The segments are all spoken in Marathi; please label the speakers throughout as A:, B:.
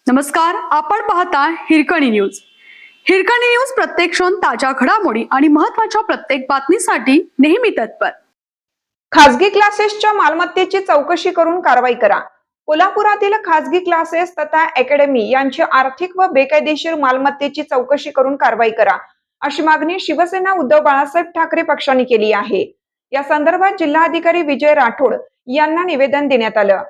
A: नमस्कार, आपण पाहता हिरकणी न्यूज. हिरकणी न्यूज प्रत्येक क्षण ताज्या घडामोडी आणि महत्त्वाच्या प्रत्येक बातमीसाठी नेहमी तत्पर.
B: खासगी क्लासेसच्या मालमत्तेची चौकशी करून कारवाई करा. कोल्हापुरातील खासगी क्लासेस तथा अकॅडमी यांची आर्थिक व बेकायदेशीर मालमत्तेची चौकशी करून कारवाई करा, अशी मागणी शिवसेना उद्धव बाळासाहेब ठाकरे पक्षाने केली आहे. या संदर्भात जिल्हाधिकारी विजय राठोड यांना निवेदन देण्यात आलं.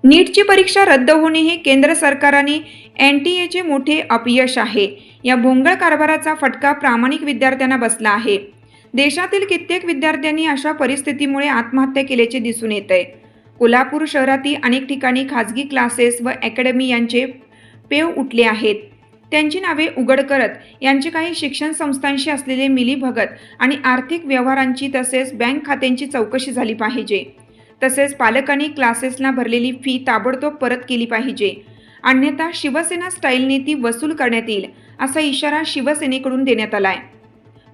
B: नीटची परीक्षा रद्द होणे हे केंद्र सरकार आणि NTA चे मोठे अपयश आहे. या भोंगळ कारभाराचा फटका प्रामाणिक विद्यार्थ्यांना बसला आहे. देशातील कित्येक विद्यार्थ्यांनी अशा परिस्थितीमुळे आत्महत्या केल्याचे दिसून येतंय. कोल्हापूर शहरातील अनेक ठिकाणी खासगी क्लासेस व अकॅडमी यांचे पेव उठले आहेत. त्यांची नावे उघड करत यांचे काही शिक्षण संस्थांशी असलेले मिलीभगत आणि आर्थिक व्यवहारांची तसेच बँक खात्यांची चौकशी झाली पाहिजे. तसेच पालकांनी क्लासेसला भरलेली फी ताबडतोब परत केली पाहिजे, अन्यथा शिवसेना स्टाईलने ती वसूल करण्यात येईल, असा इशारा शिवसेनेकडून देण्यात आलाय.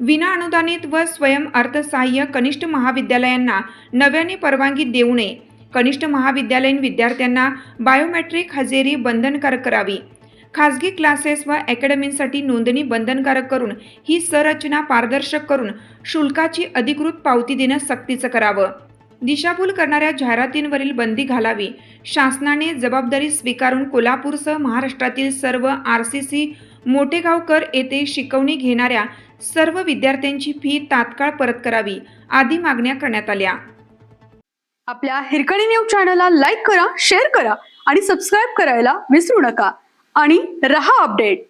B: विना अनुदानित व स्वयं अर्थसहाय्य कनिष्ठ महाविद्यालयांना नव्याने परवानगी देऊ नये. कनिष्ठ महाविद्यालयीन विद्यार्थ्यांना बायोमेट्रिक हजेरी बंधनकारक करावी. खासगी क्लासेस व अकॅडमींसाठी नोंदणी बंधनकारक करून ही संरचना पारदर्शक करून शुल्काची अधिकृत पावती देणं सक्तीचं करावं. दिशाभूल करणाऱ्या जाहिरातींवरील बंदी घालावी. शासनाने जबाबदारी स्वीकारून कोल्हापूरसह महाराष्ट्रातील सर्व RCC मोठेगावकर येथे शिकवणी घेणाऱ्या सर्व विद्यार्थ्यांची फी तात्काळ परत करावी, आदी मागण्या करण्यात आल्या.
A: आपल्या हिरकणी न्यूज चॅनलला लाईक करा, शेअर करा आणि सबस्क्राईब करायला विसरू नका. आणि रहा अपडेट.